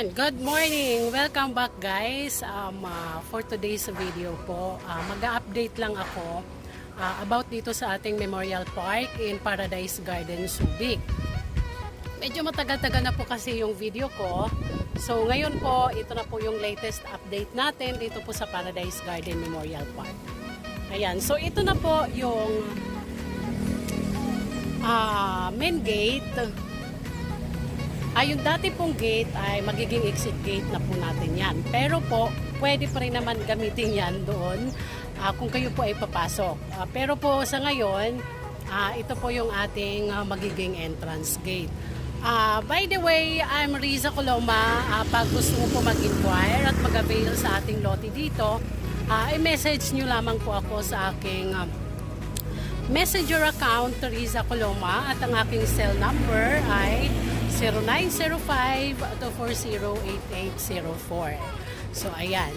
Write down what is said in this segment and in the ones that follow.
Ayan, good morning! Welcome back guys. For today's video po, mag-update lang ako about dito sa ating Memorial Park in Paradise Garden, Subic. Medyo matagal-tagal na po kasi yung video ko. So ngayon po, ito na po yung latest update natin dito po sa Paradise Garden Memorial Park. Ayan, so ito na po yung main gate. Yung dati pong gate ay magiging exit gate na po natin yan. Pero po, pwede pa rin naman gamitin yan doon kung kayo po ay papasok. Pero po sa ngayon, ito po yung ating magiging entrance gate. By the way, I'm Riza Coloma. Pag gusto mo po mag-inquire at mag-avail sa ating lote dito, i-message nyo lamang po ako sa aking messenger account, Riza Coloma, at ang aking cell number ay 0905-240-8804. So ayan,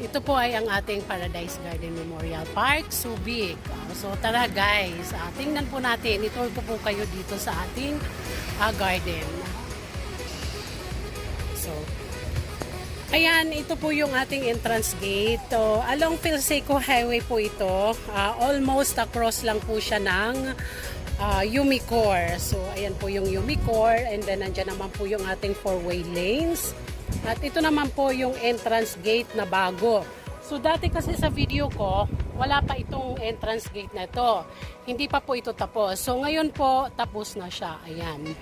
ito po ay ang ating Paradise Garden Memorial Park, Subic. So tara guys, tingnan po natin, itour ko po kayo dito sa ating garden. So ayan, ito po yung ating entrance gate. Along Pilseco Highway po ito. Almost across lang po siya ng Umicore. So, ayan po yung Umicore. And then, nandyan naman po yung ating four-way lanes. At ito naman po yung entrance gate na bago. So, dati kasi sa video ko, wala pa itong entrance gate na ito. Hindi pa po ito tapos. So, ngayon po, tapos na siya. Ayan.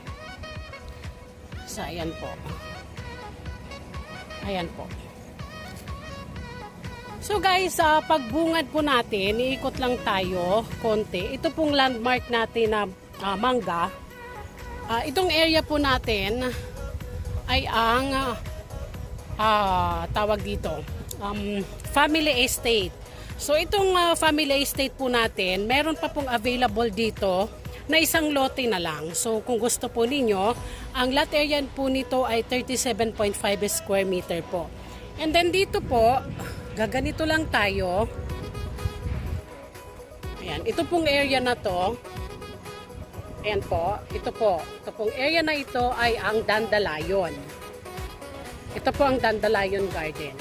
So, ayan po. Ayan po. So guys, pagbungad po natin, iikot lang tayo konti. Ito pong landmark natin na mangga. Itong area po natin ay ang tawag dito, family estate. So itong family estate po natin, meron pa pong available dito na isang lote na lang. So kung gusto po ninyo, ang lot area po nito ay 37.5 square meter po. And then dito po, gaganito lang tayo. Ayan, ito pong area na to. Ayan po, ito po. Ito pong area na ito ay ang Dandelion. Ito po ang Dandelion Garden.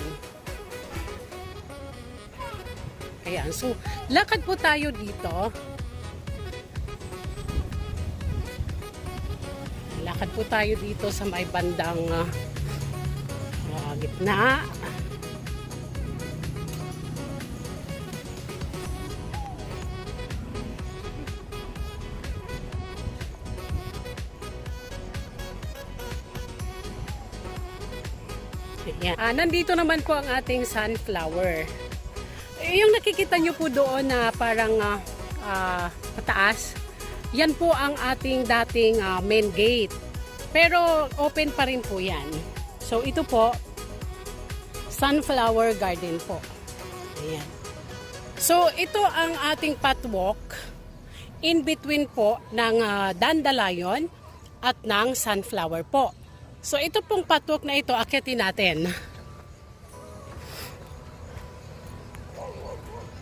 Ayan, so lakad po tayo dito. Lakad po tayo dito sa may bandang gitna. Nandito naman po ang ating sunflower. Yung nakikita nyo po doon na parang mataas, yan po ang ating dating main gate. Pero open pa rin po yan. So ito po, sunflower garden po. Ayan. So ito ang ating pathwalk in between po ng Dandelion at ng sunflower po. So ito pong pathwalk na ito, akyatin natin.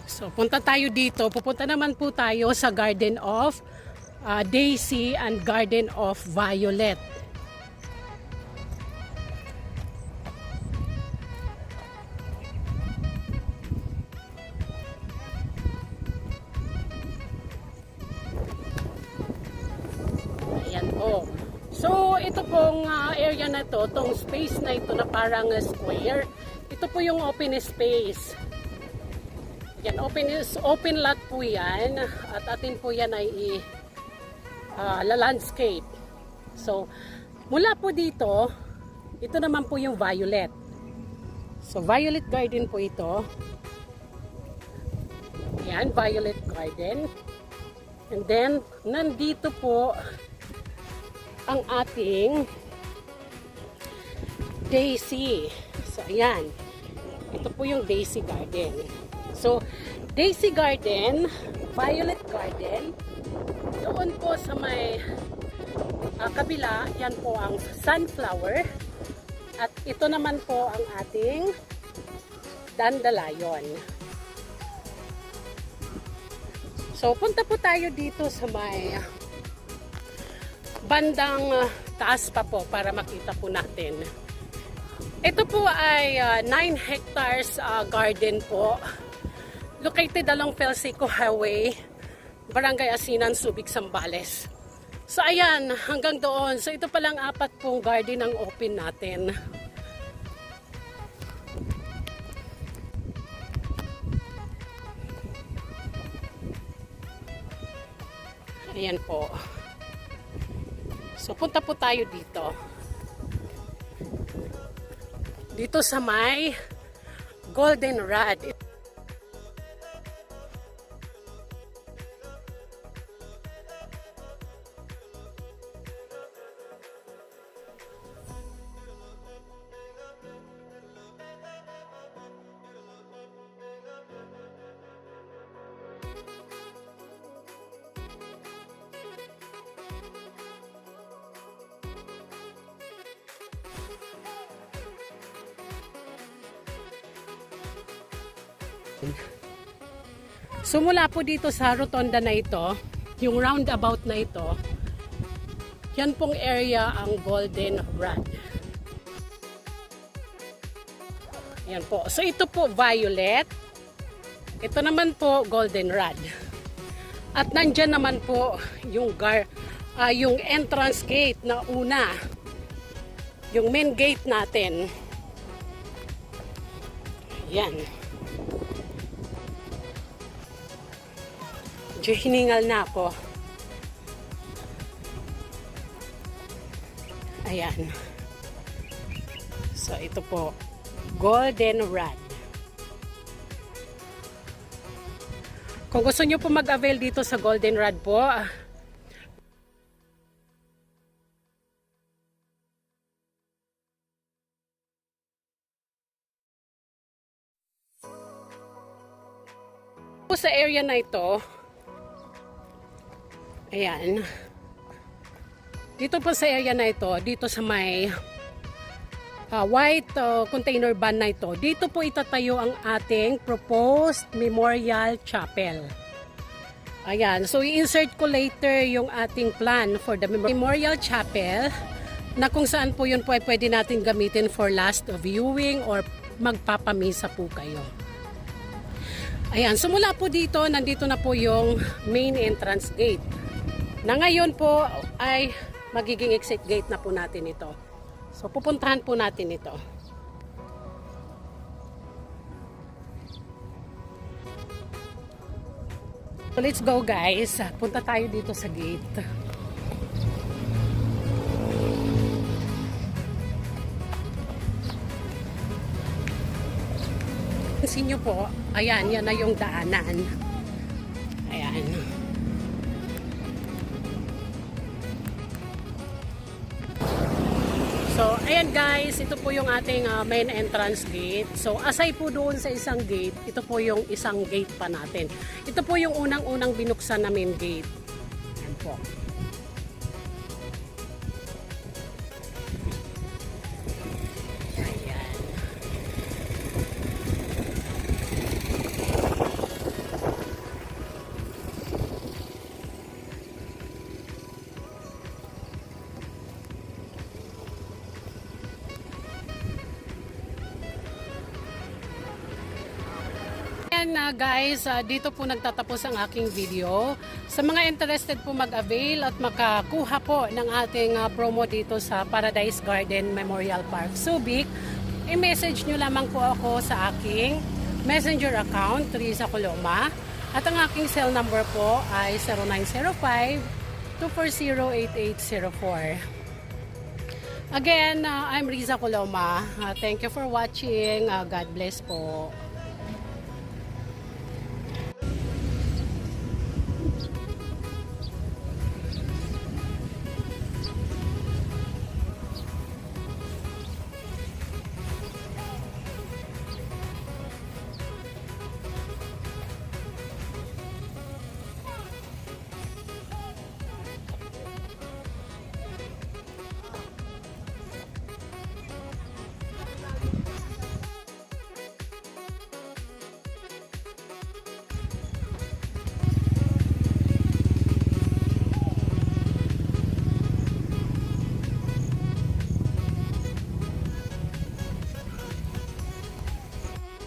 So punta tayo dito. Pupunta naman po tayo sa Garden of Daisy and Garden of Violet. Ayan po. So ito pong area na to, tong space na ito na parang square, ito po yung open space. Yan, open lot po yan, at atin po yan ay landscape. So mula po dito, ito naman po yung violet. So violet garden po ito. Yan, violet garden. And then nandito po ang ating Daisy. So ayan, ito po yung Daisy garden. So Daisy garden, violet garden, doon po sa may kabila, yan po ang sunflower, at ito naman po ang ating Dandelion. So punta po tayo dito sa may bandang taas pa po para makita po natin Ito po ay 9 hectares garden po. Located along Felseco Highway, Barangay Asinan, Subic, Zambales. So ayan, hanggang doon. So ito palang 4 pong garden ang open natin. Ayan po. So punta po tayo dito. Dito sa may Goldenrod. So mula po dito sa rotonda na ito, yung roundabout na ito, yan pong area ang Goldenrod. Yan po. So ito po violet. Ito naman po Goldenrod. At nandyan naman po yung yung entrance gate na una. Yung main gate natin. Yan. Hiningal na ako. Ayan. So, ito po. Goldenrod. Kung gusto nyo po mag-avail dito sa Goldenrod po, sa area na ito, ayan. Dito po sa area na ito, dito sa may white container van na ito, dito po itatayo ang ating proposed Memorial Chapel. Ayan. So, i-insert ko later yung ating plan for the Memorial Chapel na kung saan po yun po ay pwede natin gamitin for last viewing or magpapamisa po kayo. Ayan. So, mula po dito, nandito na po yung main entrance gate. Na ngayon po ay magiging exit gate na po natin ito. So pupuntahan po natin ito. So let's go guys. Punta tayo dito sa gate. Pansin nyo po, ayan, yan na yung daanan. Ayan. So, ayan guys, ito po yung ating main entrance gate. So, aside po doon sa isang gate, ito po yung isang gate pa natin. Ito po yung unang-unang binuksan na main gate. Ayan po. Ayan. Guys, dito po nagtatapos ang aking video. Sa mga interested po mag-avail at makakuha po ng ating promo dito sa Paradise Garden Memorial Park Subic, i-message nyo lamang po ako sa aking messenger account, Riza Coloma. At ang aking cell number po ay 0905-240-8804. Again, I'm Riza Coloma. Thank you for watching. God bless po.